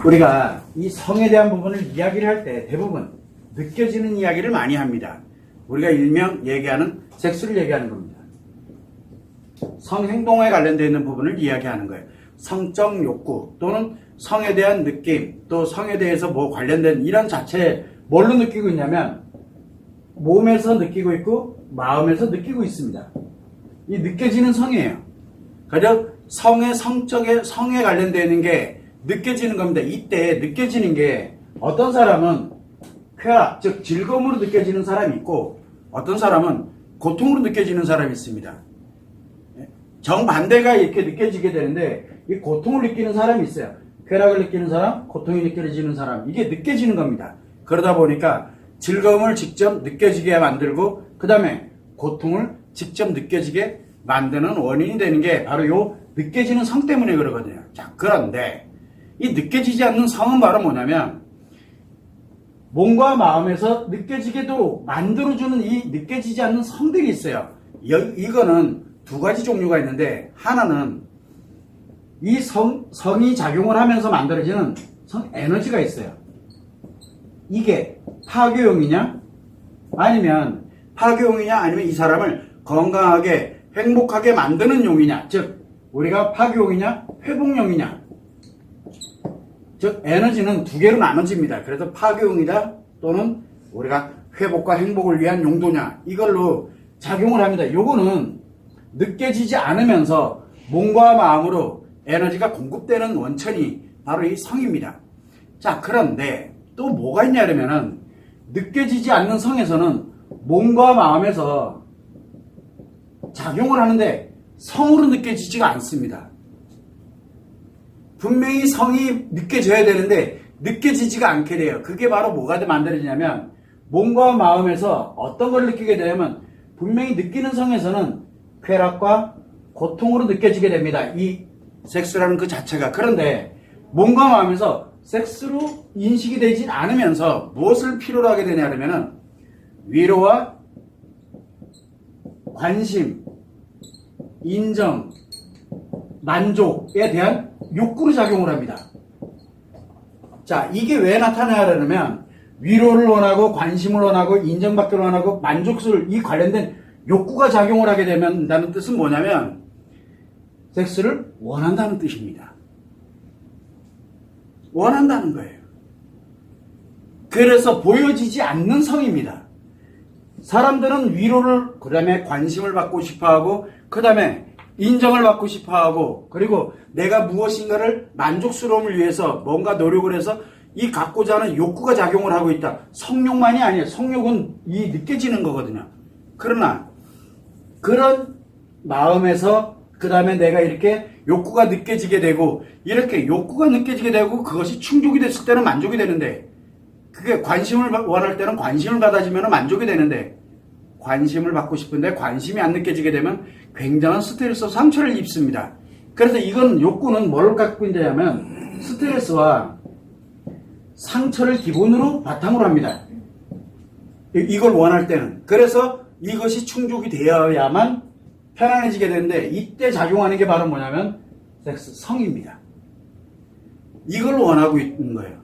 우리가 이 성에 대한 부분을 이야기를 할 때 대부분 느껴지는 이야기를 많이 합니다. 우리가 일명 얘기하는 섹스를 얘기하는 겁니다. 성행동에 관련되어 있는 부분을 이야기하는 거예요. 성적 욕구 또는 성에 대한 느낌, 또 성에 대해서 뭐 관련된 이런 자체 뭘로 느끼고 있냐면 몸에서 느끼고 있고 마음에서 느끼고 있습니다. 이 느껴지는 성이에요. 그래서 성에 관련되어 있는 게 느껴지는 겁니다. 이때 느껴지는 게 어떤 사람은 쾌락, 즉 즐거움으로 느껴지는 사람이 있고 어떤 사람은 고통으로 느껴지는 사람이 있습니다. 정반대가 이렇게 느껴지게 되는데 이 고통을 느끼는 사람이 있어요. 쾌락을 느끼는 사람, 고통이 느껴지는 사람, 이게 느껴지는 겁니다. 그러다 보니까 즐거움을 직접 느껴지게 만들고 그 다음에 고통을 직접 느껴지게 만드는 원인이 되는 게 바로 요 느껴지는 성 때문에 그러거든요. 자, 그런데 이 느껴지지 않는 성은 바로 뭐냐면 몸과 마음에서 느껴지게도 만들어주는 이 느껴지지 않는 성들이 있어요. 이거는 두 가지 종류가 있는데 하나는 이 성이 작용을 하면서 만들어지는 성 에너지가 있어요. 이게 파괴용이냐 아니면 이 사람을 건강하게 행복하게 만드는 용이냐, 즉 우리가 파괴용이냐 회복용이냐, 즉 에너지는 두 개로 나눠집니다. 그래서 파괴용이다 또는 우리가 회복과 행복을 위한 용도냐, 이걸로 작용을 합니다. 요거는 느껴지지 않으면서 몸과 마음으로 에너지가 공급되는 원천이 바로 이 성입니다. 자, 그런데 또 뭐가 있냐 그러면은 느껴지지 않는 성에서는 몸과 마음에서 작용을 하는데 성으로 느껴지지가 않습니다. 분명히 성이 느껴져야 되는데 느껴지지가 않게 돼요. 그게 바로 뭐가 만들어지냐면 몸과 마음에서 어떤 걸 느끼게 되냐면 분명히 느끼는 성에서는 쾌락과 고통으로 느껴지게 됩니다. 이 섹스라는 그 자체가. 그런데 몸과 마음에서 섹스로 인식이 되진 않으면서 무엇을 필요로 하게 되냐 하면은 위로와 관심, 인정, 만족에 대한 욕구로 작용을 합니다. 자, 이게 왜 나타나냐면 위로를 원하고 관심을 원하고 인정받기를 원하고 만족을 이 관련된 욕구가 작용을 하게 된다는 뜻은 뭐냐면 섹스를 원한다는 뜻입니다. 원한다는 거예요. 그래서 보여지지 않는 성입니다. 사람들은 위로를, 그 다음에 관심을 받고 싶어하고, 그 다음에 인정을 받고 싶어하고, 그리고 내가 무엇인가를 만족스러움을 위해서 뭔가 노력을 해서 이 갖고자 하는 욕구가 작용을 하고 있다. 성욕만이 아니에요. 성욕은 이 느껴지는 거거든요. 그러나 그런 마음에서 그 다음에 내가 이렇게 욕구가 느껴지게 되고, 이렇게 욕구가 느껴지게 되고 그것이 충족이 됐을 때는 만족이 되는데, 그게 관심을 원할 때는 관심을 받아주면 만족이 되는데, 관심을 받고 싶은데 관심이 안 느껴지게 되면 굉장한 스트레스, 상처를 입습니다. 그래서 이건 욕구는 뭘 갖고 있냐면 스트레스와 상처를 기본으로 바탕으로 합니다. 이걸 원할 때는. 그래서 이것이 충족이 되어야만 편안해지게 되는데 이때 작용하는 게 바로 뭐냐면 섹스, 성입니다. 이걸 원하고 있는 거예요.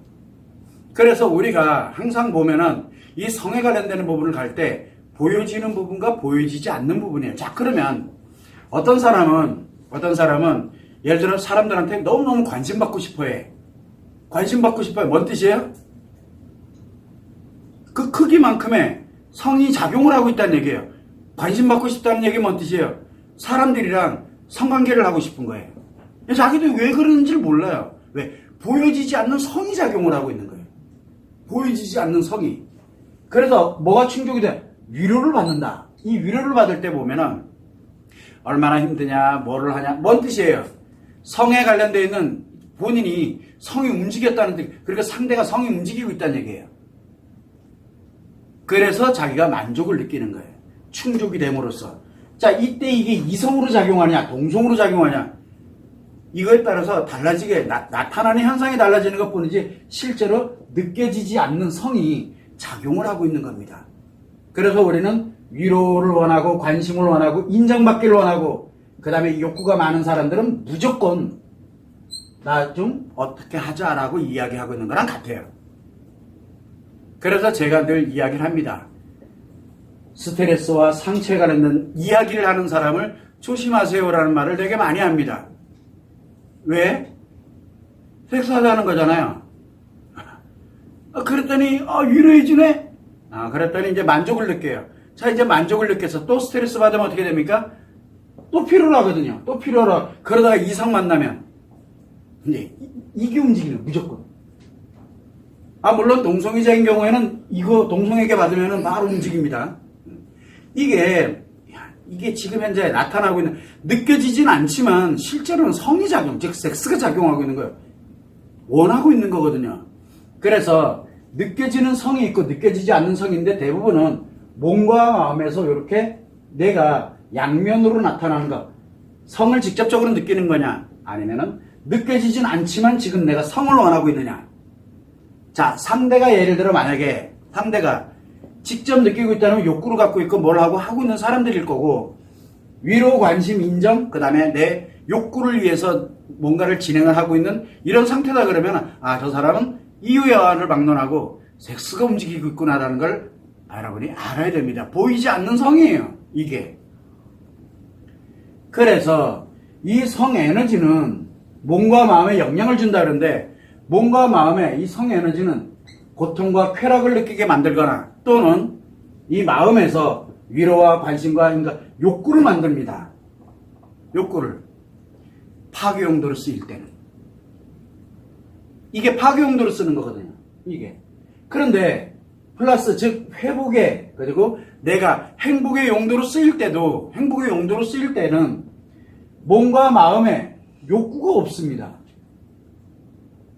그래서 우리가 항상 보면은 이 성에 관련되는 부분을 갈 때 보여지는 부분과 보여지지 않는 부분이에요. 자, 그러면 어떤 사람은 예를 들어 사람들한테 너무너무 관심받고 싶어 해. 관심받고 싶어요. 뭔 뜻이에요? 그 크기만큼의 성이 작용을 하고 있다는 얘기예요. 관심받고 싶다는 얘기 뭔 뜻이에요? 사람들이랑 성관계를 하고 싶은 거예요. 자기도 왜 그러는지를 몰라요. 왜? 보여지지 않는 성이 작용을 하고 있는 거예요. 보여지지 않는 성이. 그래서 뭐가 충족이 돼? 위로를 받는다. 이 위로를 받을 때 보면은 얼마나 힘드냐, 뭐를 하냐, 뭔 뜻이에요? 성에 관련되어 있는 본인이 성이 움직였다는 뜻, 그러니까 상대가 성이 움직이고 있다는 얘기예요. 그래서 자기가 만족을 느끼는 거예요. 충족이 됨으로써. 자, 이때 이게 이성으로 작용하냐, 동성으로 작용하냐, 이거에 따라서 달라지게, 나타나는 현상이 달라지는 것 뿐이지 실제로 느껴지지 않는 성이 작용을 하고 있는 겁니다. 그래서 우리는 위로를 원하고 관심을 원하고 인정받기를 원하고 그 다음에 욕구가 많은 사람들은 무조건 나 좀 어떻게 하자라고 이야기하고 있는 거랑 같아요. 그래서 제가 늘 이야기를 합니다. 스트레스와 상처에 관련된 이야기를 하는 사람을 조심하세요라는 말을 되게 많이 합니다. 왜? 섹스하자는 거잖아요. 그랬더니 위로해주네. 그랬더니 이제 만족을 느껴요. 자, 이제 만족을 느껴서 또 스트레스 받으면 어떻게 됩니까? 또 필요로 하거든요. 또 필요로 하고. 그러다가 이성 만나면 이제 이게 움직이는 무조건. 물론 동성애자인 경우에는 이거 동성애계 받으면 바로 움직입니다. 이게 지금 현재 나타나고 있는, 느껴지진 않지만 실제로는 성이 작용, 즉 섹스가 작용하고 있는 거예요. 원하고 있는 거거든요. 그래서 느껴지는 성이 있고 느껴지지 않는 성인데, 대부분은 몸과 마음에서 이렇게 내가 양면으로 나타나는 거. 성을 직접적으로 느끼는 거냐, 아니면은 느껴지진 않지만 지금 내가 성을 원하고 있느냐. 자, 상대가 예를 들어 만약에 상대가 직접 느끼고 있다는 욕구를 갖고 있고 뭘 하고 있는 사람들일 거고, 위로, 관심, 인정, 그 다음에 내 욕구를 위해서 뭔가를 진행을 하고 있는 이런 상태다 그러면, 저 사람은 이유야를 막론하고 섹스가 움직이고 있구나라는 걸 여러분이 알아야 됩니다. 보이지 않는 성이에요, 이게. 그래서 이 성 에너지는 몸과 마음에 영향을 준다 그러는데, 몸과 마음에 이 성 에너지는 고통과 쾌락을 느끼게 만들거나 또는 이 마음에서 위로와 관심과 욕구를 만듭니다. 욕구를. 파괴 용도로 쓰일 때는. 이게 파괴 용도로 쓰는 거거든요. 이게. 그런데 플러스 즉 회복의, 그리고 내가 행복의 용도로 쓰일 때도, 행복의 용도로 쓰일 때는 몸과 마음에 욕구가 없습니다.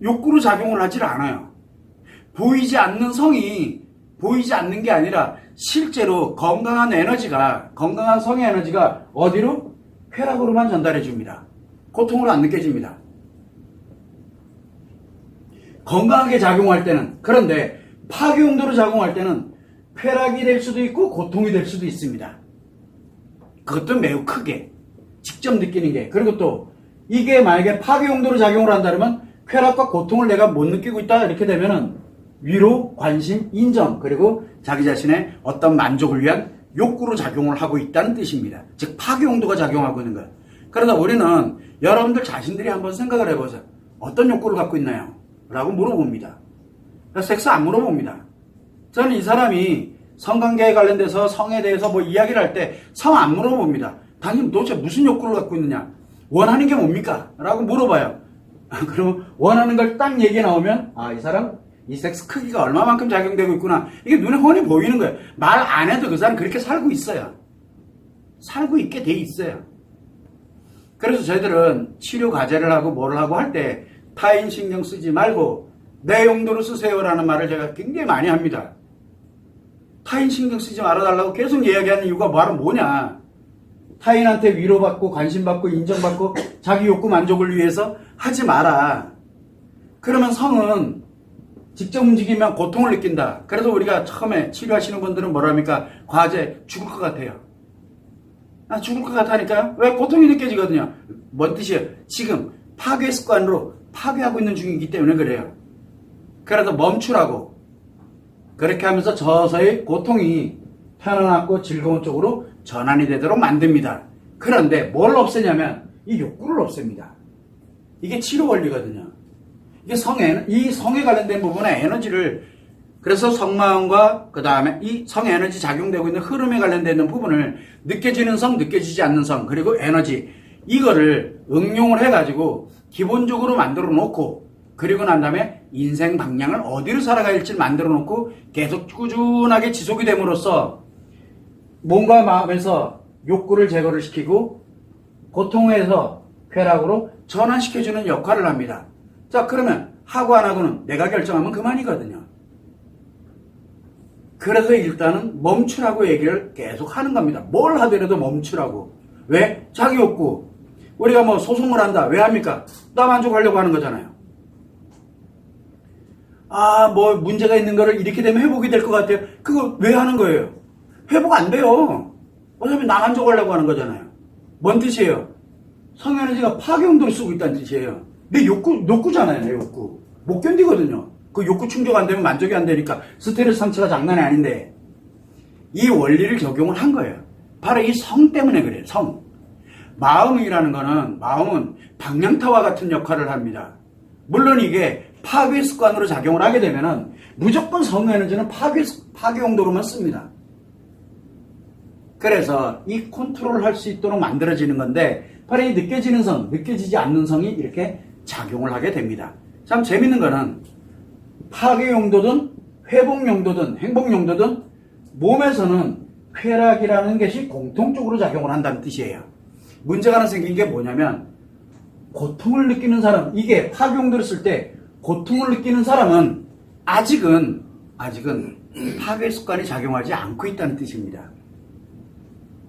욕구로 작용을 하질 않아요. 보이지 않는 성이, 보이지 않는 게 아니라 실제로 건강한 에너지가, 건강한 성의 에너지가 어디로? 쾌락으로만 전달해 줍니다. 고통으로 안 느껴집니다. 건강하게 작용할 때는. 그런데 파괴 용도로 작용할 때는 쾌락이 될 수도 있고 고통이 될 수도 있습니다. 그것도 매우 크게 직접 느끼는 게. 그리고 또 이게 만약에 파괴 용도로 작용을 한다면 쾌락과 고통을 내가 못 느끼고 있다 이렇게 되면은 위로, 관심, 인정, 그리고 자기 자신의 어떤 만족을 위한 욕구로 작용을 하고 있다는 뜻입니다. 즉 파괴 용도가 작용하고 있는 거예요. 그러다 우리는 여러분들 자신들이 한번 생각을 해보세요. 어떤 욕구를 갖고 있나요? 라고 물어봅니다. 섹스 안 물어봅니다. 저는 이 사람이 성관계에 관련돼서 성에 대해서 뭐 이야기를 할 때 성 안 물어봅니다. 당신 도대체 무슨 욕구를 갖고 있느냐? 원하는 게 뭡니까? 라고 물어봐요. 그러면 원하는 걸 딱 얘기 나오면 이 사람 이 섹스 크기가 얼마만큼 작용되고 있구나. 이게 눈에 훤히 보이는 거예요. 말 안 해도 그 사람 그렇게 살고 있어요. 살고 있게 돼 있어요. 그래서 저희들은 치료 과제를 하고 뭘 하고 할 때 타인 신경 쓰지 말고 내 용도로 쓰세요라는 말을 제가 굉장히 많이 합니다. 타인 신경 쓰지 말아달라고 계속 이야기하는 이유가 바로 뭐냐. 타인한테 위로받고 관심받고 인정받고 자기 욕구 만족을 위해서 하지 마라. 그러면 성은 직접 움직이면 고통을 느낀다. 그래서 우리가 처음에 치료하시는 분들은 뭐라 합니까? 과제 죽을 것 같아요. 죽을 것 같다니까요? 왜? 고통이 느껴지거든요. 뭔 뜻이에요? 지금 파괴 습관으로 파괴하고 있는 중이기 때문에 그래요. 그래서 멈추라고. 그렇게 하면서 서서히 고통이 편안하고 즐거운 쪽으로 전환이 되도록 만듭니다. 그런데 뭘 없애냐면 이 욕구를 없앱니다. 이게 치료 원리거든요. 이게 이 성에 관련된 부분의 에너지를, 그래서 성마음과 그 다음에 이 성 에너지 작용되고 있는 흐름에 관련되는 부분을 느껴지는 성, 느껴지지 않는 성, 그리고 에너지, 이거를 응용을 해가지고 기본적으로 만들어 놓고, 그리고 난 다음에 인생 방향을 어디로 살아가야 할지 만들어 놓고 계속 꾸준하게 지속이 됨으로써 몸과 마음에서 욕구를 제거를 시키고 고통에서 쾌락으로 전환시켜주는 역할을 합니다. 자, 그러면 하고 안 하고는 내가 결정하면 그만이거든요. 그래서 일단은 멈추라고 얘기를 계속 하는 겁니다. 뭘 하더라도 멈추라고. 왜? 자기 욕구. 우리가 뭐 소송을 한다. 왜 합니까? 나 만족하려고 하는 거잖아요. 뭐 문제가 있는 거를 이렇게 되면 회복이 될 것 같아요. 그거 왜 하는 거예요? 회복 안 돼요. 어차피 나 만족하려고 하는 거잖아요. 뭔 뜻이에요? 성에너지가 파괴 용도로 쓰고 있다는 뜻이에요. 내 욕구잖아요, 내 욕구. 못 견디거든요. 그 욕구 충족 안 되면 만족이 안 되니까 스트레스 상처가 장난이 아닌데, 이 원리를 적용을 한 거예요. 바로 이 성 때문에 그래요, 성. 마음은 방향타와 같은 역할을 합니다. 물론 이게 파괴 습관으로 작용을 하게 되면은 무조건 성 에너지는 파괴 용도로만 씁니다. 그래서 이 컨트롤을 할 수 있도록 만들어지는 건데, 바로 이 느껴지는 성, 느껴지지 않는 성이 이렇게 작용을 하게 됩니다. 참 재밌는 거는 파괴 용도든 회복 용도든 행복 용도든 몸에서는 쾌락이라는 것이 공통적으로 작용을 한다는 뜻이에요. 문제가 하나 생긴 게 뭐냐면, 고통을 느끼는 사람, 이게 파괴 용도를 쓸 때 고통을 느끼는 사람은 아직은 파괴 습관이 작용하지 않고 있다는 뜻입니다.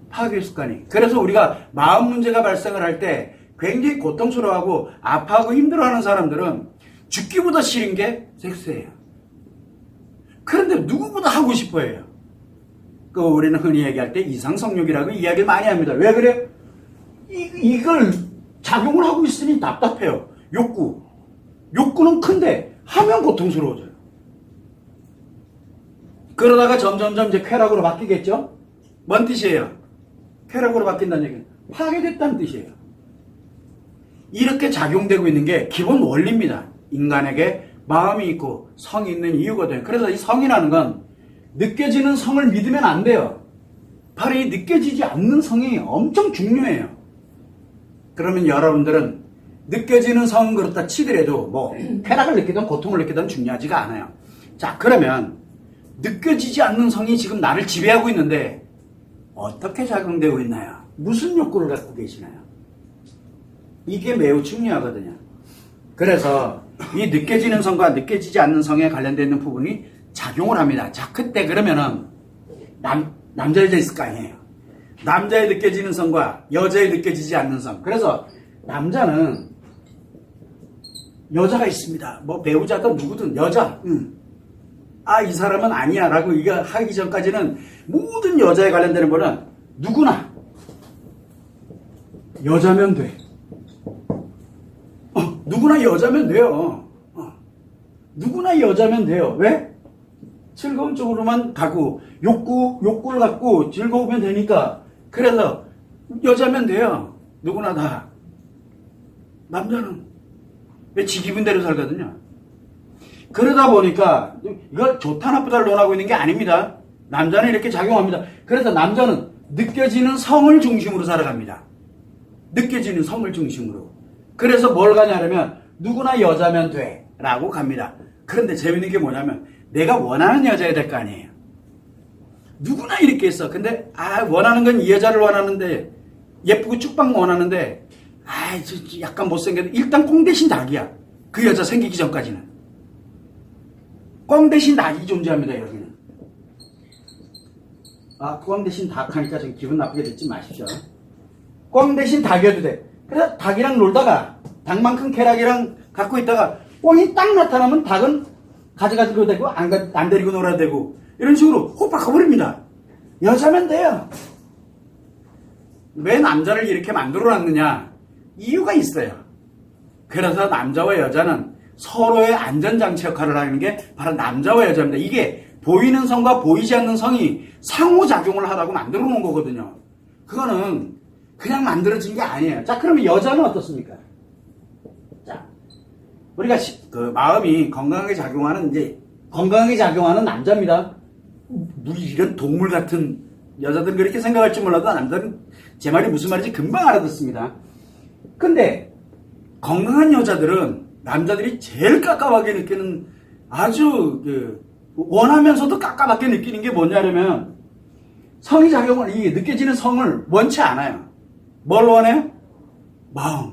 파괴 습관이. 그래서 우리가 마음 문제가 발생을 할 때 굉장히 고통스러워하고 아파하고 힘들어하는 사람들은 죽기보다 싫은 게 섹스예요. 그런데 누구보다 하고 싶어해요. 우리는 흔히 얘기할 때 이상성욕이라고 이야기를 많이 합니다. 왜 그래요? 이걸 작용을 하고 있으니 답답해요. 욕구는 큰데 하면 고통스러워져요. 그러다가 점점점 이제 쾌락으로 바뀌겠죠? 뭔 뜻이에요? 쾌락으로 바뀐다는 얘기는 파괴됐다는 뜻이에요. 이렇게 작용되고 있는 게 기본 원리입니다. 인간에게 마음이 있고 성이 있는 이유거든요. 그래서 이 성이라는 건 느껴지는 성을 믿으면 안 돼요. 바로 이 느껴지지 않는 성이 엄청 중요해요. 그러면 여러분들은 느껴지는 성은 그렇다 치더라도 뭐 쾌락을 느끼든 고통을 느끼든 중요하지가 않아요. 자, 그러면 느껴지지 않는 성이 지금 나를 지배하고 있는데 어떻게 작용되고 있나요? 무슨 욕구를 갖고 계시나요? 이게 매우 중요하거든요. 그래서 이 느껴지는 성과 느껴지지 않는 성에 관련되어 있는 부분이 작용을 합니다. 자, 그때 그러면은 남자 여자 있을 거 아니에요. 남자의 느껴지는 성과 여자의 느껴지지 않는 성. 그래서 남자는 여자가 있습니다. 뭐 배우자든 누구든 여자. 이 사람은 아니야 라고 이거 하기 전까지는 모든 여자에 관련되는 거는 누구나 여자면 돼. 누구나 여자면 돼요. 누구나 여자면 돼요. 왜? 즐거운 쪽으로만 가고 욕구를 갖고 즐거우면 되니까. 그래서 여자면 돼요. 누구나 다. 남자는 왜 지 기분대로 살거든요. 그러다 보니까 이걸 좋다 나쁘다를 논하고 있는 게 아닙니다. 남자는 이렇게 작용합니다. 그래서 남자는 느껴지는 성을 중심으로 살아갑니다. 느껴지는 성을 중심으로. 그래서 뭘 가냐면 누구나 여자면 돼 라고 갑니다. 그런데 재밌는 게 뭐냐면 내가 원하는 여자야 될 거 아니에요. 누구나 이렇게 했어. 근데 원하는 건 이 여자를 원하는데 예쁘고 쭉빵 원하는데 약간 못생겨도 일단 꽁 대신 닭이야. 그 여자 생기기 전까지는. 꽁 대신 닭이 존재합니다. 여기는. 꽁 대신 닭 하니까 좀 기분 나쁘게 듣지 마십시오. 꽁 대신 닭이어도 돼. 그래서 닭이랑 놀다가 닭만큼 쾌락이랑 갖고 있다가 꽁이 딱 나타나면 닭은 가져가지고 되고 안 데리고 놀아야 되고 이런 식으로 호박 가버립니다. 여자면 돼요. 왜 남자를 이렇게 만들어놨느냐? 이유가 있어요. 그래서 남자와 여자는 서로의 안전장치 역할을 하는 게 바로 남자와 여자입니다. 이게 보이는 성과 보이지 않는 성이 상호작용을 하라고 만들어 놓은 거거든요. 그거는 그냥 만들어진 게 아니에요. 자, 그러면 여자는 어떻습니까? 자, 우리가 마음이 건강하게 작용하는 남자입니다. 이런 동물 같은 여자들은 그렇게 생각할지 몰라도 남자는 제 말이 무슨 말인지 금방 알아듣습니다. 근데 건강한 여자들은 남자들이 제일 깝깝하게 느끼는 아주 원하면서도 깝깝하게 느끼는 게 뭐냐면 성이 작용을 느껴지는 성을 원치 않아요. 뭘 원해요? 마음.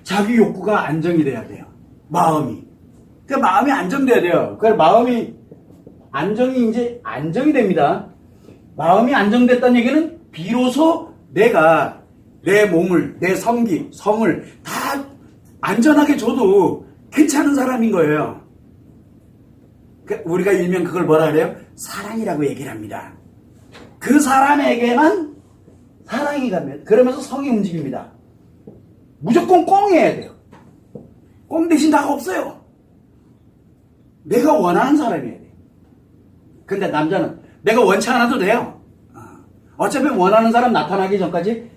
자기 욕구가 안정이 돼야 돼요. 마음이. 그 마음이 안정돼야 돼요. 그 마음이 안정이 됩니다. 마음이 안정됐다는 얘기는 비로소 내가 내 몸을, 내 성을 다 안전하게 줘도 괜찮은 사람인 거예요. 우리가 일명 그걸 뭐라 그래요? 사랑이라고 얘기를 합니다. 그 사람에게만 사랑이 가면 그러면서 성이 움직입니다. 무조건 꽁해야 돼요. 꽁 대신 다가 없어요. 내가 원하는 사람이어야 돼. 근데 남자는 내가 원치 않아도 돼요. 어차피 원하는 사람 나타나기 전까지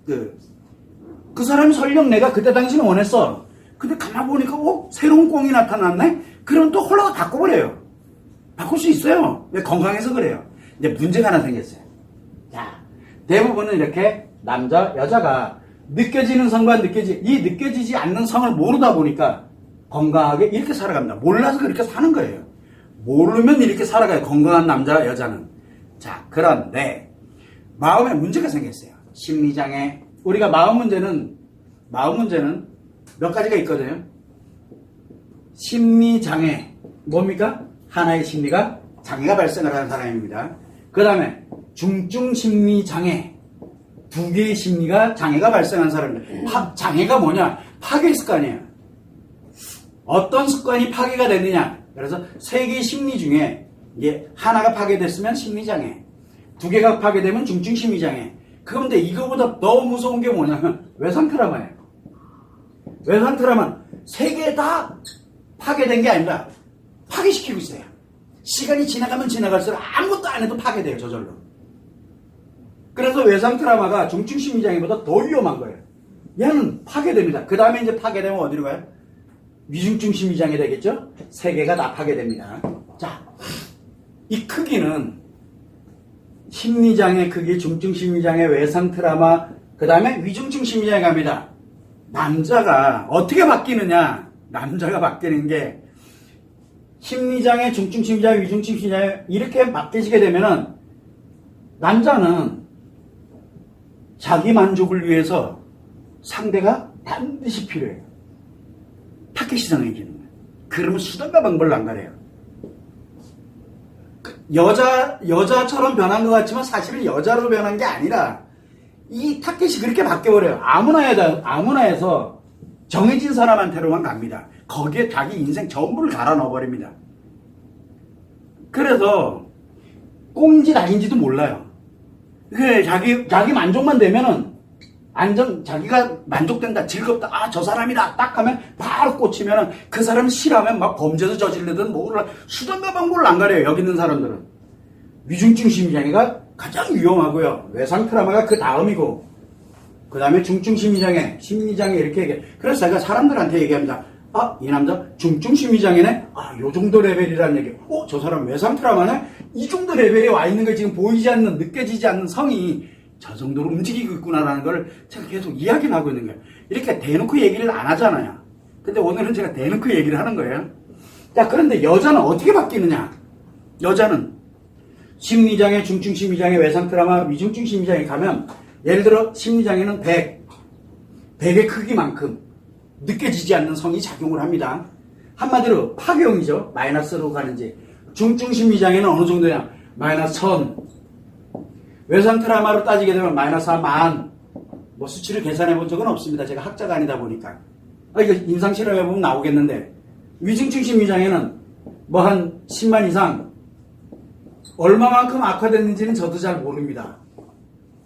그 사람이 설령 내가 그때 당시는 원했어. 근데 가만 보니까 새로운 꽁이 나타났네? 그럼 또 홀라가 바꿔버려요. 바꿀 수 있어요. 왜? 건강해서 그래요. 이제 문제가 하나 생겼어요. 자, 대부분은 이렇게 남자, 여자가 느껴지는 성과 느껴지지 않는 성을 모르다 보니까 건강하게 이렇게 살아갑니다. 몰라서 그렇게 사는 거예요. 모르면 이렇게 살아가요. 건강한 남자, 여자는. 자, 그런데 마음에 문제가 생겼어요. 심리장애. 우리가 마음 문제는 몇 가지가 있거든요. 심리장애. 뭡니까? 하나의 심리가 장애가 발생을 하는 사람입니다. 그 다음에 중증심리장애. 두 개의 심리가 장애가 발생한 사람입니다. 장애가 뭐냐? 파괴 습관이에요. 어떤 습관이 파괴가 되느냐? 그래서 세 개의 심리 중에 이게 하나가 파괴됐으면 심리장애, 두 개가 파괴되면 중증심리장애. 그런데 이거보다 더 무서운 게 뭐냐면 외상 트라우마예요. 외상 트라우마는 세 개 다 파괴된 게 아니라 파괴시키고 있어요. 시간이 지나가면 지나갈수록 아무것도 안 해도 파괴돼요, 저절로. 그래서 외상 트라우마가 중증심리장애보다 더 위험한 거예요. 얘는 파괴됩니다. 그 다음에 이제 파괴되면 어디로 가요? 위중증 심리장애 되겠죠? 세 개가 다 파괴됩니다. 자, 이 크기는 심리장애 크기, 중증 심리장애, 외상 트라우마, 그 다음에 위중증 심리장애 갑니다. 남자가 어떻게 바뀌느냐? 남자가 바뀌는 게 심리장애, 중증 심리장애, 위중증 심리장애 이렇게 바뀌시게 되면은 남자는 자기 만족을 위해서 상대가 반드시 필요해요. 타켓 시장에 이기는 거예요. 그러면 수단과 방법을 안 가려요. 여자처럼 변한 것 같지만 사실은 여자로 변한 게 아니라 이 타켓이 그렇게 바뀌어버려요. 아무나 해서 정해진 사람한테로만 갑니다. 거기에 자기 인생 전부를 갈아 넣어버립니다. 그래서 꽁인지 낙인지도 몰라요. 자기 만족만 되면은 자기가 만족된다, 즐겁다, 저 사람이다, 딱 하면 바로 꽂히면은 그 사람 싫어하면 막 범죄도 저지르든 뭐를 수단과 방법을 안 가려요, 여기 있는 사람들은. 위중증 심리장애가 가장 위험하고요. 외상 트라우마가 그 다음이고, 그 다음에 중증 심리장애, 이렇게 얘기해. 그래서 제가 사람들한테 얘기합니다. 이 남자 중증 심리장애네? 요 정도 레벨이라는 얘기. 저 사람 외상 트라우마네? 이 정도 레벨에 와 있는 게 지금 보이지 않는, 느껴지지 않는 성이 저 정도로 움직이고 있구나라는 걸 제가 계속 이야기를 하고 있는 거예요. 이렇게 대놓고 얘기를 안 하잖아요. 근데 오늘은 제가 대놓고 얘기를 하는 거예요. 자, 그런데 여자는 어떻게 바뀌느냐? 여자는 심리장애, 중증심리장애, 외상 트라우마, 위중증 심리장애 가면 예를 들어 심리장애는 100의 크기만큼 느껴지지 않는 성이 작용을 합니다. 한마디로 파괴형이죠. 마이너스로 가는지. 중증 심리장애는 어느 정도냐? 마이너스 1000. 외상 트라우마로 따지게 되면 마이너스 10,000. 수치를 계산해 본 적은 없습니다. 제가 학자가 아니다 보니까. 이거 임상 실험해 보면 나오겠는데, 위중증 심리장애는 한 10만 이상, 얼마만큼 악화됐는지는 저도 잘 모릅니다.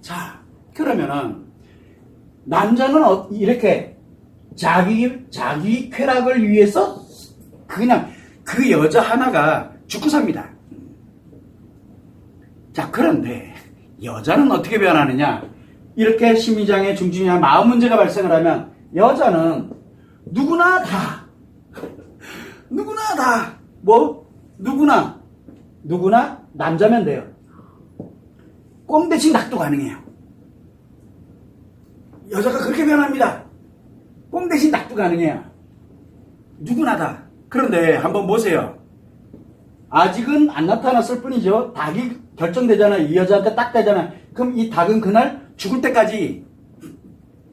자, 그러면은, 남자는 이렇게 자기 쾌락을 위해서 그냥 그 여자 하나가 죽고 삽니다. 자, 그런데, 여자는 어떻게 변하느냐? 이렇게 심리장애, 중증장애, 마음 문제가 발생을 하면 여자는 누구나 다 누구나 남자면 돼요. 꽁 대신 낙도 가능해요. 여자가 그렇게 변합니다. 꽁 대신 낙도 가능해요. 누구나 다. 그런데 한번 보세요. 아직은 안 나타났을 뿐이죠. 닭이 결정되잖아요. 이 여자한테 딱 되잖아요. 그럼 이 닭은 그날 죽을 때까지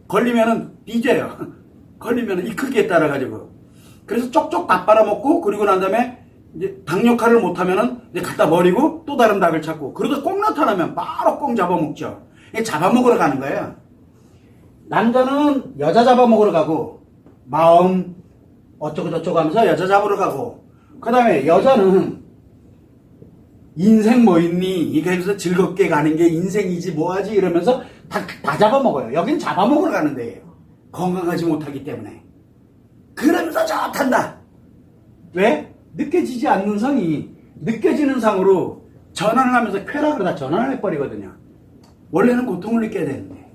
걸리면은 뒤져요. 걸리면은 이 크기에 따라가지고. 그래서 쪽쪽 닭 빨아먹고, 그리고 난 다음에 이제 닭 역할을 못하면은 이제 갖다 버리고 또 다른 닭을 찾고, 그러다 꽁 나타나면 바로 꽁 잡아먹죠. 이게 잡아먹으러 가는 거예요. 남자는 여자 잡아먹으러 가고, 마음 어쩌고저쩌고 하면서 여자 잡으러 가고, 그 다음에 여자는 인생 뭐 있니? 이거에서 즐겁게 가는 게 인생이지 뭐하지? 이러면서 다 잡아먹어요. 여긴 잡아먹으러 가는 데예요. 건강하지 못하기 때문에. 그러면서 좋단다. 왜? 느껴지지 않는 성이 느껴지는 상으로 전환을 하면서 쾌락을 다 전환을 해버리거든요. 원래는 고통을 느껴야 되는데.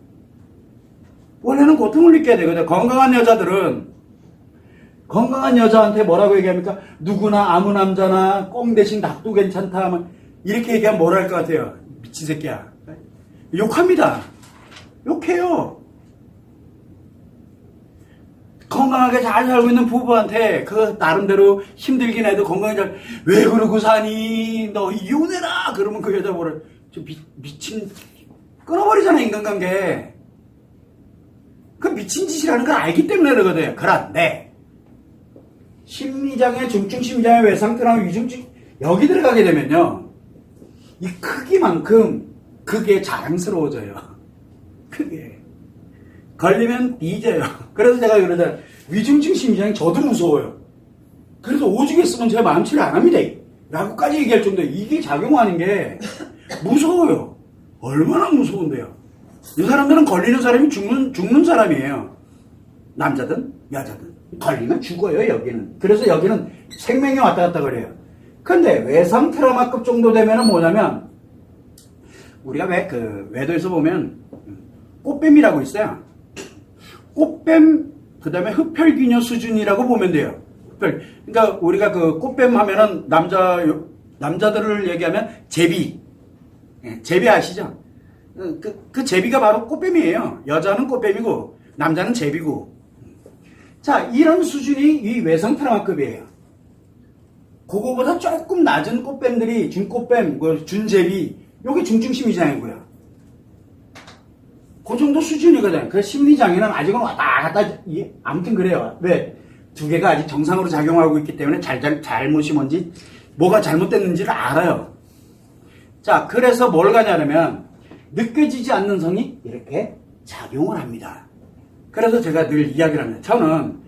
원래는 고통을 느껴야 되거든요. 건강한 여자한테 뭐라고 얘기합니까? 누구나 아무 남자나 꽁 대신 닭도 괜찮다 하면 이렇게 얘기하면 뭐라 할 것 같아요? 미친 새끼야. 욕합니다. 욕해요. 건강하게 잘 살고 있는 부부한테 그 나름대로 힘들긴 해도 건강하게 왜 그러고 사니? 너 이혼해라! 그러면 그 여자 뭐라 미친 끊어버리잖아 인간관계. 그 미친 짓이라는 걸 알기 때문에 그러거든요. 그런데 심리장애, 중증 심리장애, 외상트라우마, 위중증 여기 들어가게 되면요. 이 크기만큼 그게 자랑스러워져요. 그게 걸리면 뒤져요. 그래서 제가 그러잖아요. 위중증 심리장애 저도 무서워요. 그래서 오죽 했으면 제가 마음치를 안 합니다. 라고까지 얘기할 정도에 이게 작용하는 게 무서워요. 얼마나 무서운데요. 이 사람들은 걸리는 사람이 죽는 사람이에요. 남자든 여자든 걸리면 죽어요. 여기는. 그래서 여기는 생명이 왔다 갔다 그래요. 근데 외상 트라우마급 정도 되면은 뭐냐면 우리가 왜 그 외도에서 보면 꽃뱀이라고 있어요. 꽃뱀 그다음에 흡혈귀녀 수준이라고 보면 돼요. 그러니까 우리가 그 꽃뱀 하면은 남자들을 얘기하면 제비. 제비 아시죠? 그 제비가 바로 꽃뱀이에요. 여자는 꽃뱀이고 남자는 제비고. 자, 이런 수준이 이 외상 트라우마급이에요. 그거보다 조금 낮은 꽃뱀들이 준꽃뱀, 준제비, 요게 중증 심리장애고요. 그 정도 수준이거든. 그 심리장애는 아직은 왔다 갔다, 아무튼 그래요. 왜? 두 개가 아직 정상으로 작용하고 있기 때문에 잘못이 뭔지, 뭐가 잘못됐는지를 알아요. 자, 그래서 뭘 가냐면, 느껴지지 않는 성이 이렇게 작용을 합니다. 그래서 제가 늘 이야기를 합니다. 저는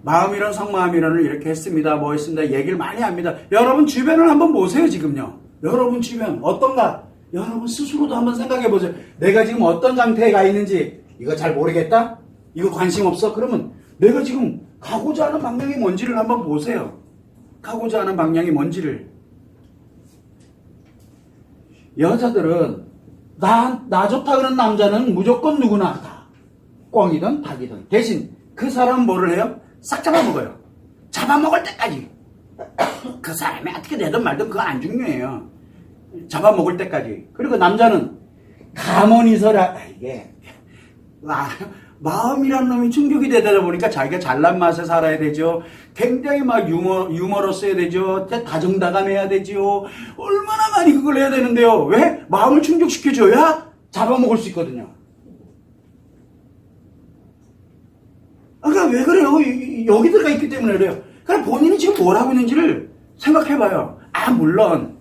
마음이론, 성마음이론을 이렇게 했습니다. 뭐 했습니다. 얘기를 많이 합니다. 여러분 주변을 한번 보세요, 지금요. 여러분 주변 어떤가? 여러분 스스로도 한번 생각해 보세요. 내가 지금 어떤 상태에 가 있는지 이거 잘 모르겠다? 이거 관심 없어? 그러면 내가 지금 가고자 하는 방향이 뭔지를 한번 보세요. 가고자 하는 방향이 뭔지를. 여자들은 나 좋다 그런 남자는 무조건 누구나 다. 꿩이든 닭이든. 대신 그 사람은 뭐를 해요? 싹 잡아먹어요. 잡아먹을 때까지. 그 사람이 어떻게 되든 말든 그건 안 중요해요. 잡아먹을 때까지. 그리고 남자는 가만히 서라. 이게 마음이란 놈이 충격이 되다 보니까 자기가 잘난 맛에 살아야 되죠. 굉장히 막 유머러스해야 되죠. 다정다감해야 되죠. 얼마나 많이 그걸 해야 되는데요. 왜? 마음을 충족시켜줘야 잡아먹을 수 있거든요. 그러니까 왜 그래요? 여기 들어가 있기 때문에 그래요. 그러니까 본인이 지금 뭘 하고 있는지를 생각해봐요. 물론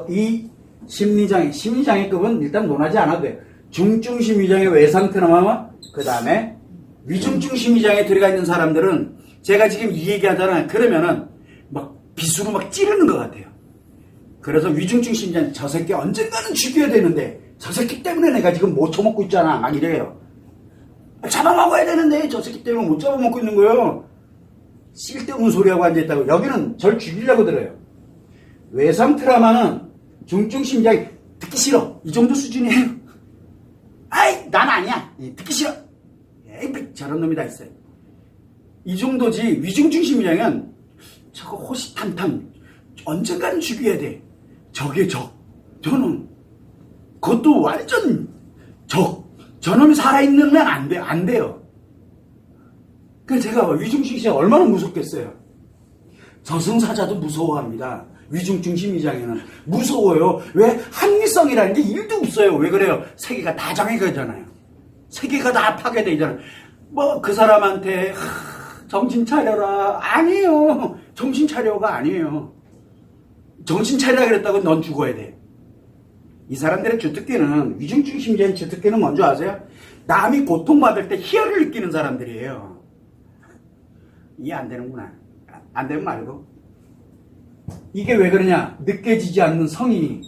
이 심리장애급은 일단 논하지 않아도 돼요. 중증 심리장애, 외상 트라우마, 그 다음에 위중증 심리장애 들어가 있는 사람들은 제가 지금 이 얘기하잖아요. 그러면은 막 비수로 막 찌르는 것 같아요. 그래서 위중증 심리장애, 저 새끼 언젠가는 죽여야 되는데 저 새끼 때문에 내가 지금 못 처먹고 있잖아. 막 이래요. 잡아먹어야 되는데 저 새끼 때문에 못 잡아먹고 있는 거예요. 쓸데없는 소리하고 앉아있다고. 여기는 절 죽이려고 들어요. 외상 트라우마는 중증 심리장애 듣기 싫어. 이 정도 수준이에요. 아이, 난 아니야. 듣기 싫어. 에이, 저런 놈이 다 있어요. 이 정도지. 위중증 심리장애는 저거 호시탐탐 언젠가는 죽여야 돼. 저게 적. 저놈. 그것도 완전 적. 저놈이 살아있는 면 안 돼. 안 돼요. 그래서 제가 위중증 심리장애 얼마나 무섭겠어요. 저승사자도 무서워합니다. 위중증 심리장애는 무서워요. 왜? 합리성이라는 게 1도 없어요. 왜 그래요? 세계가 다 장애가잖아요. 세계가 다 파괴되잖아요. 뭐 그 사람한테 정신 차려라. 아니에요. 정신 차려가 아니에요. 정신 차리라 그랬다고 넌 죽어야 돼. 이 사람들의 주특기는, 위중증 심리장애 주특기는 뭔지 아세요? 남이 고통받을 때 희열을 느끼는 사람들이에요. 이해 안 되는구나. 안 되면 말고. 이게 왜 그러냐? 느껴지지 않는 성이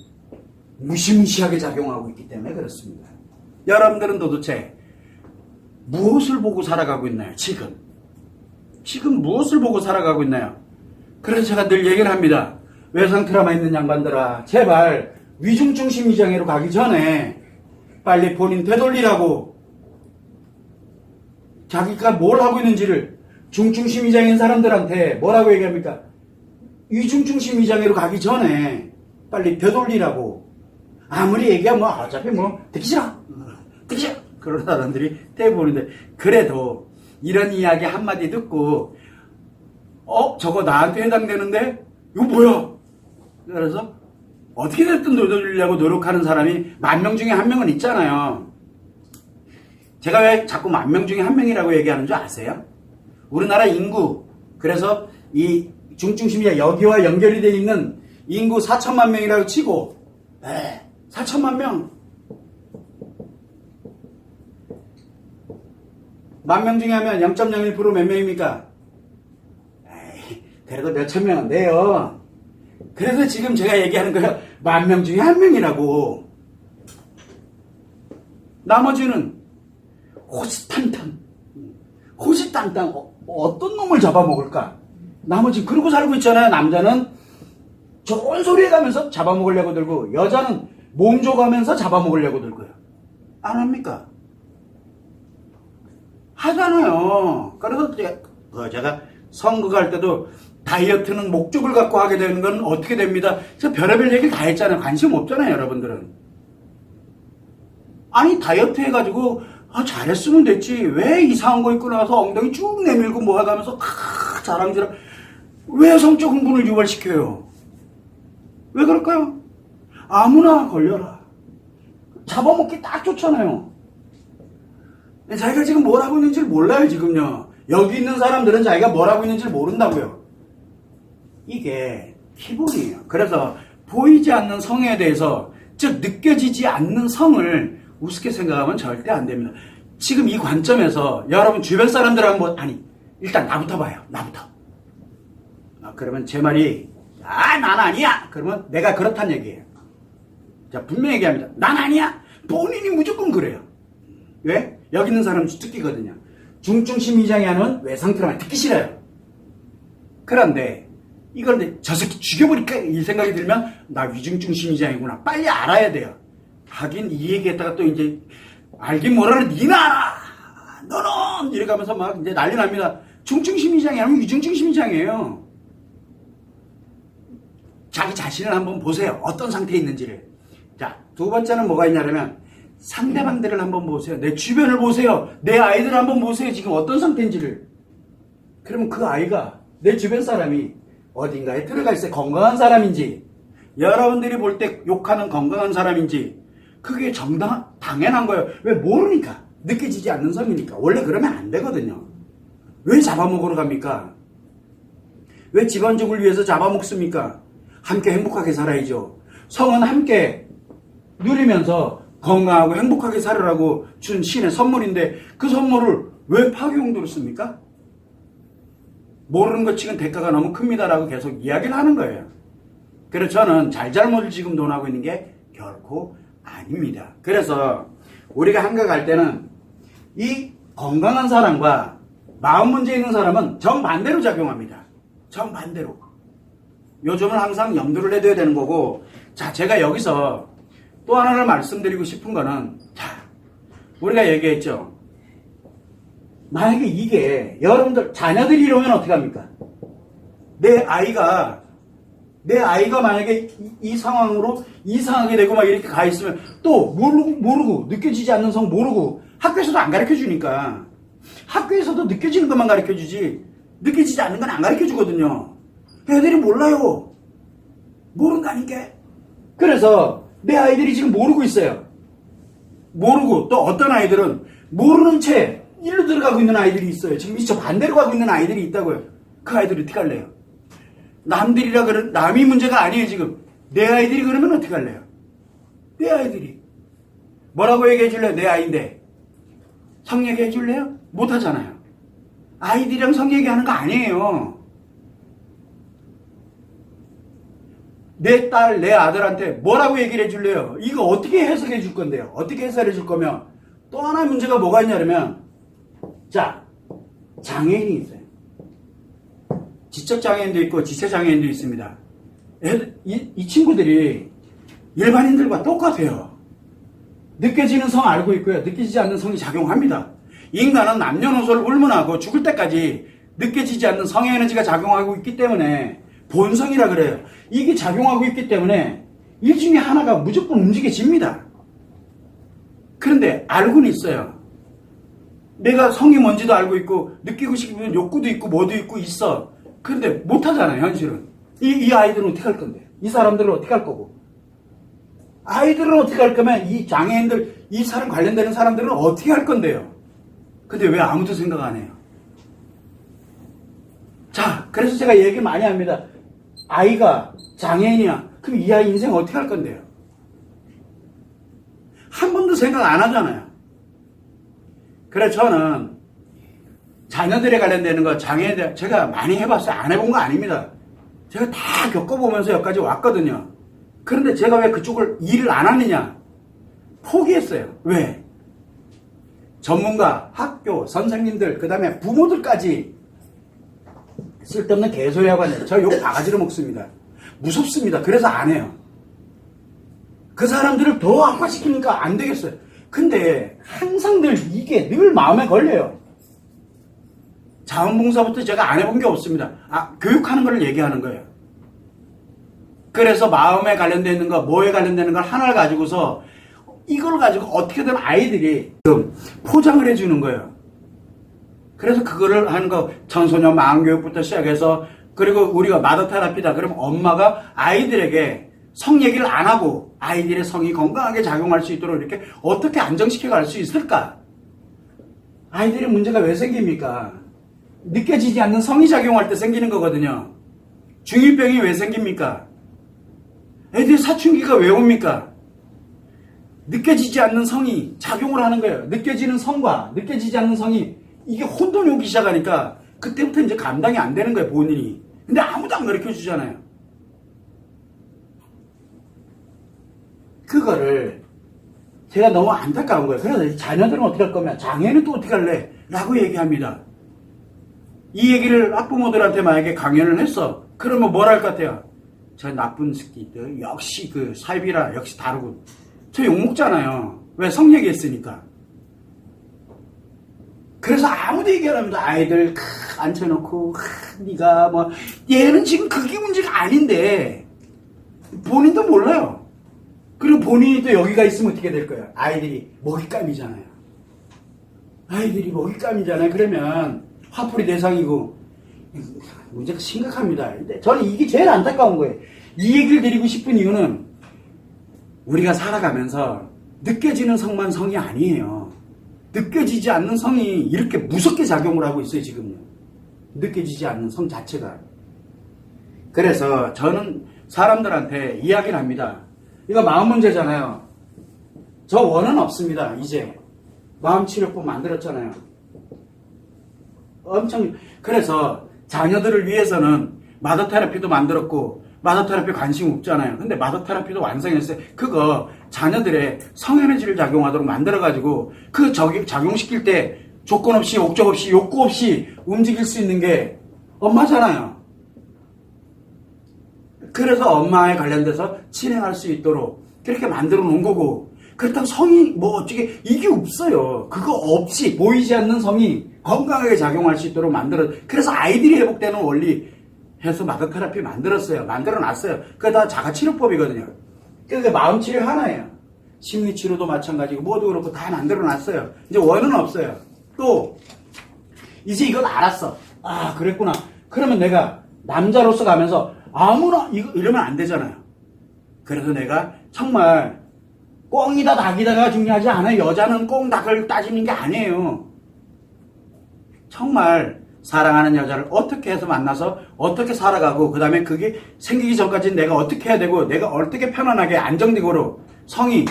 무시무시하게 작용하고 있기 때문에 그렇습니다. 여러분들은 도대체 무엇을 보고 살아가고 있나요? 지금 지금 무엇을 보고 살아가고 있나요? 그래서 제가 늘 얘기를 합니다. 외상 트라우마 있는 양반들아, 제발 위중증 심리장애로 가기 전에 빨리 본인 되돌리라고. 자기가 뭘 하고 있는지를 중증 심리장애인 사람들한테 뭐라고 얘기합니까? 위중증 심리장애로 가기 전에 빨리 되돌리라고. 아무리 얘기하면 뭐 어차피 뭐 듣기 싫어 그런 사람들이 대부분인데, 그래도 이런 이야기 한마디 듣고 저거 나한테 해당되는데 이거 뭐야? 그래서 어떻게 됐든 되돌리려고 노력하는 사람이 10,000명 중에 1명은 있잖아요. 제가 왜 자꾸 10,000명 중에 1명이라고 얘기하는 줄 아세요? 우리나라 인구, 그래서 이 중증심리가 여기와 연결이 되어 있는 인구 4천만 명이라고 치고, 4천만 명. 10,000명 중에 하면 0.01% 몇 명입니까? 그래도 몇천 명은 돼요. 그래서 지금 제가 얘기하는 거예요. 10,000명 중에 1명이라고. 나머지는 호시탄탄 어떤 놈을 잡아먹을까? 나머지 그러고 살고 있잖아요. 남자는 좋은 소리 해가면서 잡아먹으려고 들고, 여자는 몸 줘가면서 잡아먹으려고 들고요. 안 합니까? 하잖아요. 그래서 제가 선거 갈 때도 다이어트는 목적을 갖고 하게 되는 건 어떻게 됩니다. 그래서 별의별 얘기 다 했잖아요. 관심 없잖아요, 여러분들은. 아니, 다이어트 해가지고 잘했으면 됐지. 왜 이상한 거 입고 나와서 엉덩이 쭉 내밀고 뭐 해가면서 자랑질하고, 왜 성적 흥분을 유발시켜요? 왜 그럴까요? 아무나 걸려라. 잡아먹기 딱 좋잖아요. 자기가 지금 뭘 하고 있는지 몰라요, 지금요. 여기 있는 사람들은 자기가 뭘 하고 있는지 모른다고요. 이게 기본이에요. 그래서 보이지 않는 성에 대해서, 즉 느껴지지 않는 성을 우습게 생각하면 절대 안 됩니다. 지금 이 관점에서 여러분 주변 사람들 한번, 일단 나부터 봐요. 나부터. 그러면 제 말이 난 아니야. 그러면 내가 그렇다는 얘기예요. 자, 분명히 얘기합니다. 난 아니야. 본인이 무조건 그래요. 왜? 여기 있는 사람은 주특기거든요. 중증 심리장애는 외상 트라우마 듣기 싫어요. 그런데 이걸 저 새끼 죽여버릴까 이 생각이 들면 나 위중증 심리장애구나. 빨리 알아야 돼요. 하긴 이 얘기했다가 또 이제 알긴 뭐라는 니나 알아. 너는 이래가면서 막 이제 난리 납니다. 중증 심리장애 아니면 위중증 심리장애예요. 자기 자신을 한번 보세요. 어떤 상태에 있는지를. 자, 두 번째는 뭐가 있냐면 상대방들을 한번 보세요. 내 주변을 보세요. 내 아이들을 한번 보세요. 지금 어떤 상태인지를. 그러면 그 아이가, 내 주변 사람이 어딘가에 들어가 있어요. 건강한 사람인지, 여러분들이 볼 때 욕하는 건강한 사람인지, 그게 당연한 거예요. 왜? 모르니까. 느껴지지 않는 성이니까. 원래 그러면 안 되거든요. 왜 잡아먹으러 갑니까? 왜 집안족을 위해서 잡아먹습니까? 함께 행복하게 살아야죠. 성은 함께 누리면서 건강하고 행복하게 살으라고 준 신의 선물인데, 그 선물을 왜 파괴 용도로 씁니까? 모르는 것 치곤 대가가 너무 큽니다라고 계속 이야기를 하는 거예요. 그래서 저는 잘잘못을 지금 논하고 있는 게 결코 아닙니다. 그래서 우리가 한가 갈 때는 이 건강한 사람과 마음 문제 있는 사람은 정반대로 작용합니다. 정반대로. 요즘은 항상 염두를 해둬야 되는 거고, 자, 제가 여기서 또 하나를 말씀드리고 싶은 거는, 자, 우리가 얘기했죠. 만약에 이게 여러분들 자녀들이 이러면 어떻게 합니까? 내 아이가 만약에 이 상황으로 이상하게 되고 막 이렇게 가 있으면 또 모르고 느껴지지 않는 성 모르고, 학교에서도 안 가르쳐 주니까. 학교에서도 느껴지는 것만 가르쳐 주지 느껴지지 않는 건 안 가르쳐 주거든요. 애들이 몰라요. 모른다니까. 그래서 내 아이들이 지금 모르고 있어요. 모르고, 또 어떤 아이들은 모르는 채 일로 들어가고 있는 아이들이 있어요. 지금 저 반대로 가고 있는 아이들이 있다고요. 그 아이들이 어떻게 할래요? 남이 문제가 아니에요, 지금. 내 아이들이 그러면 어떻게 할래요? 내 아이들이. 뭐라고 얘기해 줄래요? 내 아이인데. 성 얘기해 줄래요? 못 하잖아요. 아이들이랑 성 얘기하는 거 아니에요. 내 딸, 내 아들한테 뭐라고 얘기를 해줄래요? 이거 어떻게 해석해 줄 건데요? 어떻게 해설해 줄 거면? 또 하나의 문제가 뭐가 있냐면, 자, 장애인이 있어요. 지적장애인도 있고 지체장애인도 있습니다. 이 친구들이 일반인들과 똑같아요. 느껴지는 성 알고 있고요. 느껴지지 않는 성이 작용합니다. 인간은 남녀노소를 불문하고 죽을 때까지 느껴지지 않는 성의 에너지가 작용하고 있기 때문에 본성이라 그래요. 이게 작용하고 있기 때문에 이 중에 하나가 무조건 움직여집니다. 그런데 알고는 있어요. 내가 성이 뭔지도 알고 있고 느끼고 싶으면 욕구도 있고 뭐도 있고 있어. 그런데 못하잖아요. 현실은. 이 아이들은 어떻게 할 건데? 이 사람들은 어떻게 할 거고? 아이들은 어떻게 할 거면 이 장애인들, 이 사람 관련되는 사람들은 어떻게 할 건데요? 근데 왜 아무도 생각 안 해요? 자, 그래서 제가 얘기 많이 합니다. 아이가 장애인이야. 그럼 이 아이 인생 어떻게 할 건데요? 한 번도 생각 안 하잖아요. 그래서 저는 자녀들에 관련되는 거, 장애에 대한, 제가 많이 해봤어요. 안 해본 거 아닙니다. 제가 다 겪어보면서 여기까지 왔거든요. 그런데 제가 왜 그쪽을 일을 안 하느냐? 포기했어요. 왜? 전문가, 학교, 선생님들, 그 다음에 부모들까지 쓸데없는 개소리하고 하네요. 저 욕 바가지로 먹습니다. 무섭습니다. 그래서 안 해요. 그 사람들을 더 악화시키니까 안 되겠어요. 근데 항상 늘 이게 늘 마음에 걸려요. 자원봉사부터 제가 안 해본 게 없습니다. 교육하는 걸 얘기하는 거예요. 그래서 마음에 관련되어 있는 거, 뭐에 관련되는 걸 하나를 가지고서 이걸 가지고 어떻게든 아이들이 좀 포장을 해주는 거예요. 그래서 그거를 하는 거, 청소년 마음교육부터 시작해서, 그리고 우리가 마더테라피다. 그러면 엄마가 아이들에게 성 얘기를 안 하고 아이들의 성이 건강하게 작용할 수 있도록 이렇게 어떻게 안정시켜 갈 수 있을까? 아이들의 문제가 왜 생깁니까? 느껴지지 않는 성이 작용할 때 생기는 거거든요. 중2병이 왜 생깁니까? 애들이 사춘기가 왜 옵니까? 느껴지지 않는 성이 작용을 하는 거예요. 느껴지는 성과 느껴지지 않는 성이 이게 혼돈이 오기 시작하니까 그때부터 이제 감당이 안 되는 거예요, 본인이. 근데 아무도 안 가르쳐 주잖아요. 그거를 제가 너무 안타까운 거예요. 그래서 자녀들은 어떻게 할 거면 장애는 또 어떻게 할래? 라고 얘기합니다. 이 얘기를 학부모들한테 만약에 강연을 했어. 그러면 뭘 할 것 같아요? 저 나쁜 새끼들 역시 그 사이비라 역시 다르고. 저 욕먹잖아요. 왜? 성 얘기했으니까. 그래서 아무도 얘기 안 합니다. 아이들 앉혀놓고 네가 뭐 얘는 지금 그게 문제가 아닌데 본인도 몰라요. 그리고 본인이 또 여기가 있으면 어떻게 될 거예요? 아이들이 먹잇감이잖아요. 아이들이 먹잇감이잖아요. 그러면 화풀이 대상이고 문제가 심각합니다. 근데 저는 이게 제일 안타까운 거예요. 이 얘기를 드리고 싶은 이유는 우리가 살아가면서 느껴지는 성만 성이 아니에요. 느껴지지 않는 성이 이렇게 무섭게 작용을 하고 있어요, 지금요. 느껴지지 않는 성 자체가. 그래서 저는 사람들한테 이야기를 합니다. 이거 마음 문제잖아요. 저 원은 없습니다, 이제. 마음치료법 만들었잖아요. 엄청, 그래서 자녀들을 위해서는 마더테라피도 만들었고, 마더테라피 관심 없잖아요. 근데 마더테라피도 완성했어요. 그거 자녀들의 성에너지를 작용하도록 만들어가지고 그 작용시킬 때 조건 없이 옥적 없이 욕구 없이 움직일 수 있는 게 엄마잖아요. 그래서 엄마에 관련돼서 진행할 수 있도록 그렇게 만들어 놓은 거고, 그렇다고 성이 뭐 어떻게 이게 없어요. 그거 없이 보이지 않는 성이 건강하게 작용할 수 있도록 만들어. 그래서 아이들이 회복되는 원리 해서 마더테라피 만들었어요. 만들어놨어요. 그게 다 자가치료법이거든요. 그게 마음치료 하나예요. 심리치료도 마찬가지고 뭐도 그렇고 다 만들어놨어요. 이제 원은 없어요. 또 이제 이걸 알았어. 아, 그랬구나. 그러면 내가 남자로서 가면서 아무나 이러면 안 되잖아요. 그래서 내가 정말 꽁이다 닭이다가 중요하지 않아요. 여자는 꽁 닭을 따지는 게 아니에요. 정말 사랑하는 여자를 어떻게 해서 만나서 어떻게 살아가고, 그 다음에 그게 생기기 전까지 내가 어떻게 해야 되고, 내가 어떻게 편안하게 안정적으로 성이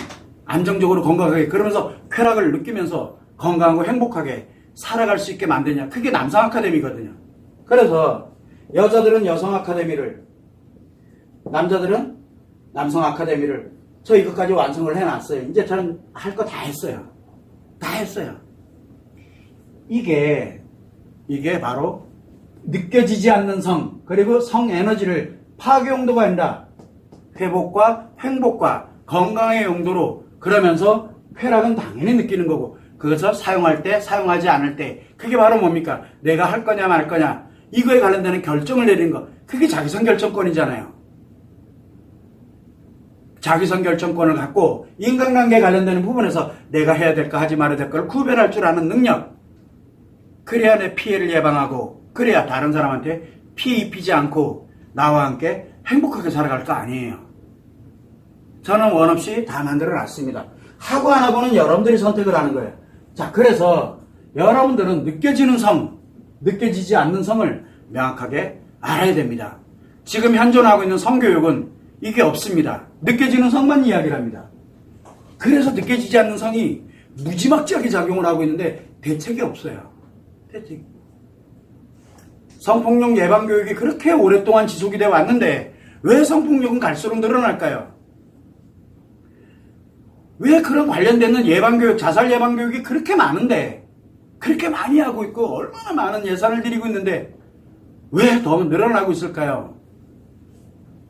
안정적으로 건강하게, 그러면서 쾌락을 느끼면서 건강하고 행복하게 살아갈 수 있게 만드냐. 그게 남성 아카데미거든요. 그래서 여자들은 여성 아카데미를, 남자들은 남성 아카데미를, 저 이것까지 완성을 해놨어요. 이제 저는 할 거 다 했어요. 다 했어요. 이게 바로 느껴지지 않는 성, 그리고 성 에너지를 파괴 용도가 아니라 회복과 행복과 건강의 용도로, 그러면서 쾌락은 당연히 느끼는 거고, 그것을 사용할 때, 사용하지 않을 때, 그게 바로 뭡니까? 내가 할 거냐 말 거냐, 이거에 관련되는 결정을 내리는 거, 그게 자기선 결정권이잖아요. 자기선 결정권을 갖고 인간관계에 관련되는 부분에서 내가 해야 될까 하지 말아야 될 걸 구별할 줄 아는 능력, 그래야 내 피해를 예방하고, 그래야 다른 사람한테 피해 입히지 않고 나와 함께 행복하게 살아갈 거 아니에요. 저는 원 없이 다 만들어 놨습니다. 하고 안 하고는 여러분들이 선택을 하는 거예요. 자, 그래서 여러분들은 느껴지는 성, 느껴지지 않는 성을 명확하게 알아야 됩니다. 지금 현존하고 있는 성교육은 이게 없습니다. 느껴지는 성만 이야기를 합니다. 그래서 느껴지지 않는 성이 무지막지하게 작용을 하고 있는데 대책이 없어요. 대책. 성폭력 예방교육이 그렇게 오랫동안 지속이 되어 왔는데 왜 성폭력은 갈수록 늘어날까요? 왜 그런 관련되는 예방교육, 자살 예방교육이 그렇게 많은데, 그렇게 많이 하고 있고 얼마나 많은 예산을 들이고 있는데 왜 더 늘어나고 있을까요?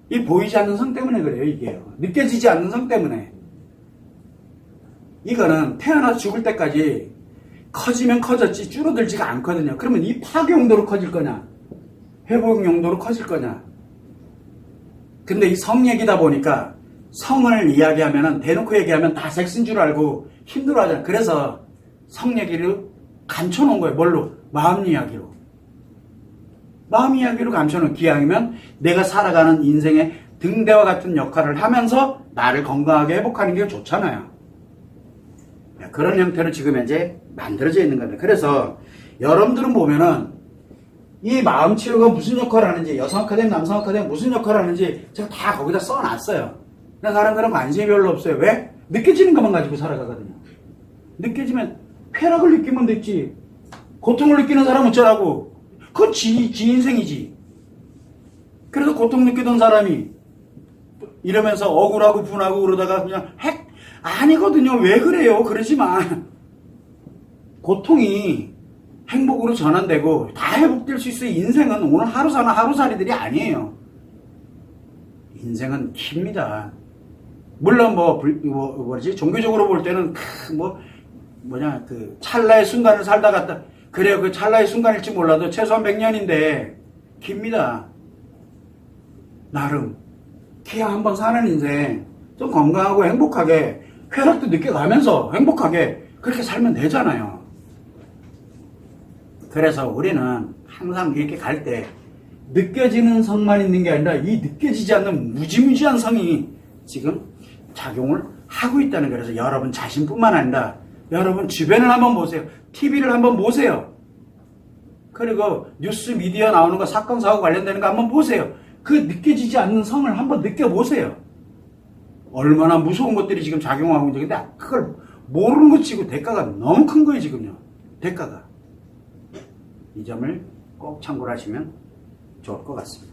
이 보이지 않는 성 때문에 그래요. 이게요. 느껴지지 않는 성 때문에. 이거는 태어나서 죽을 때까지 커지면 커졌지 줄어들지가 않거든요. 그러면 이 파괴 용도로 커질 거냐, 회복 용도로 커질 거냐. 근데 이 성 얘기다 보니까 성을 이야기하면, 대놓고 얘기하면 다 섹스인 줄 알고 힘들어 하잖아요. 그래서 성 얘기를 감춰놓은 거예요. 뭘로? 마음 이야기로. 마음 이야기로 감춰놓은, 기왕이면 내가 살아가는 인생의 등대와 같은 역할을 하면서 나를 건강하게 회복하는 게 좋잖아요. 그런 형태로 지금 현재 만들어져 있는 겁니다. 그래서 여러분들은 보면은 이 마음 치료가 무슨 역할을 하는지, 여성 아카데미, 남성 아카데미 무슨 역할을 하는지 제가 다 거기다 써놨어요. 근데 사람들은 관심이 별로 없어요. 왜? 느껴지는 것만 가지고 살아가거든요. 느껴지면 쾌락을 느끼면 됐지. 고통을 느끼는 사람은 어쩌라고. 그건 지 인생이지. 그래서 고통 느끼던 사람이 이러면서 억울하고 분하고 그러다가 그냥 아니거든요. 왜 그래요? 그러지만 고통이 행복으로 전환되고 다 회복될 수 있어요. 인생은 오늘 하루 사는 하루살이들이 아니에요. 인생은 깁니다. 물론 뭐지 종교적으로 볼 때는 그 찰나의 순간을 살다 갔다, 그래요. 그 찰나의 순간일지 몰라도 최소한 100년인데 깁니다. 나름 기왕 한번 사는 인생 좀 건강하고 행복하게 쾌락도 느껴가면서 행복하게 그렇게 살면 되잖아요. 그래서 우리는 항상 이렇게 갈 때 느껴지는 성만 있는 게 아니라 이 느껴지지 않는 무지무지한 성이 지금 작용을 하고 있다는 거예요. 그래서 여러분 자신뿐만 아니라 여러분 주변을 한번 보세요. TV를 한번 보세요. 그리고 뉴스 미디어 나오는 거, 사건 사고 관련되는 거 한번 보세요. 그 느껴지지 않는 성을 한번 느껴보세요. 얼마나 무서운 것들이 지금 작용하고 있는데, 근데 그걸 모르는 것 치고 대가가 너무 큰 거예요. 지금요. 대가가. 이 점을 꼭 참고를 하시면 좋을 것 같습니다.